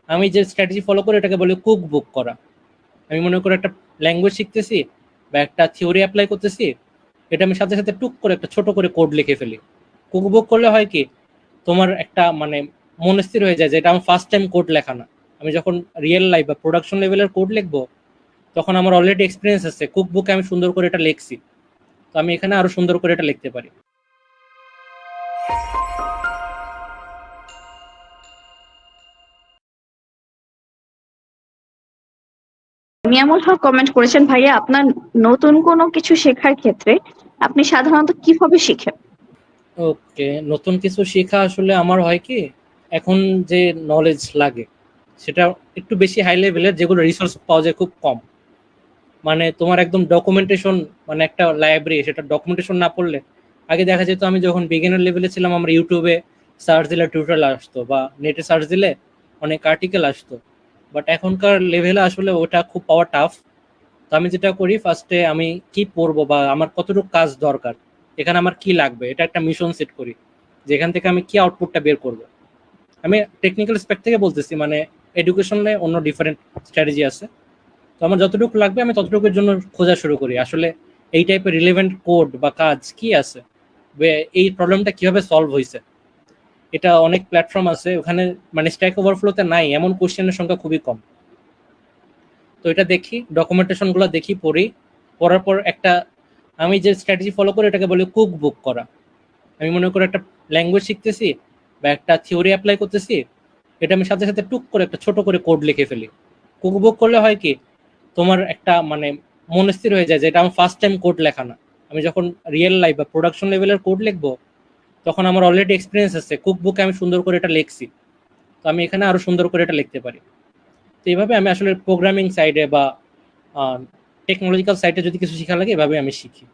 আমি যে strategy follow করি এটাকে বলি কুক বুক করা। আমি মনে করি একটা ল্যাঙ্গুয়েজ শিখতেছি বা একটা থিওরি অ্যাপ্লাই করতেছি, এটা আমি সাথে সাথে টুক করে একটা ছোট করে কোড লিখে ফেলি। কুক বুক করলে হয় কি, তোমার একটা মানে মনস্থির হয়ে যায় যে এটা আমার ফার্স্ট টাইম কোড লেখা না। আমি যখন রিয়েল লাইফ বা প্রোডাকশন লেভেলের কোড লিখবো, তখন আমার অলরেডি এক্সপিরিয়েন্স আছে, কুক বুকে আমি সুন্দর করে এটা লিখছি, তো আমি এখানে আরো সুন্দর করে এটা লিখতে পারি। নিয়ামত হক কমেন্ট করেছেন, ভাইয়া আপনার নতুন কোনো কিছু শেখার ক্ষেত্রে আপনি সাধারণত কিভাবে শিখেন? ওকে, নতুন কিছু শেখা আসলে আমার হয় কি, এখন যে নলেজ লাগে সেটা একটু বেশি হাই লেভেলের, যেগুলো রিসোর্স পাওয়া যায় খুব কম। মানে তোমার একদম ডকুমেন্টেশন, মানে একটা লাইব্রেরি, সেটা ডকুমেন্টেশন না পড়লে, আগে দেখা যেত আমি যখন বিগিনার লেভেলে ছিলাম, আমরা ইউটিউবে সার্চ দিলে টিউটোরিয়াল আসতো বা নেটে সার্চ দিলে অনেক আর্টিকেল আসতো। বাট এখনকার লেভেলে আসলে ওটা খুব পাওয়া টাফ। তো আমি যেটা করি, ফার্স্টে আমি কি পড়বো বা আমার কতটুকু কাজ দরকার, এখানে আমার কি লাগবে, এটা একটা মিশন সেট করি যে এখান থেকে আমি কি আউটপুটটা বের করবো। আমি টেকনিক্যাল স্পেক্ট থেকে বলতেছি, মানে এডুকেশনে অন্য ডিফারেন্ট স্ট্র্যাটেজি আছে। তো আমার যতটুকু লাগবে আমি ততটুকুর জন্য খোঁজা শুরু করি, আসলে এই টাইপের রিলেভেন্ট কোড বা কাজ কি আছে, এই প্রবলেমটা কিভাবে সলভ হয়েছে। এটা অনেক প্ল্যাটফর্ম আছে ওখানে, মানে স্ট্যাক ওভারফ্লোতে নাই এমন কোশ্চেনের সংখ্যা খুবই কম। তো এটা দেখি, ডকুমেন্টেশন গুলো দেখি, পড়ি। পড়ার পর একটা, আমি যে স্ট্র্যাটেজি ফলো করি এটাকে বলি কুক বুক করা। আমি মনে করি একটা ল্যাঙ্গুয়েজ শিখতেছি বা একটা থিওরি অ্যাপ্লাই করতেছি, এটা আমি সাথে সাথে টুক করে একটা ছোট করে কোড লিখে ফেলি। কুক বুক করলে হয় কি, তোমার একটা মানে মনস্থির হয়ে যায় যে এটা আমার ফার্স্ট টাইম কোড লেখা না। আমি যখন রিয়েল লাইফ বা প্রোডাকশন লেভেলের কোড লিখবো, তখন আমার অলরেডি এক্সপিরিয়েন্স আছে, কুক বুকে আমি সুন্দর করে এটা লিখছি, তো আমি এখানে আরো সুন্দর করে এটা লিখতে পারি। তো এইভাবে আমি আসলে প্রোগ্রামিং সাইডে বা টেকনোলজিক্যাল সাইডে যদি কিছু শেখা লাগে, এভাবে আমি শিখি।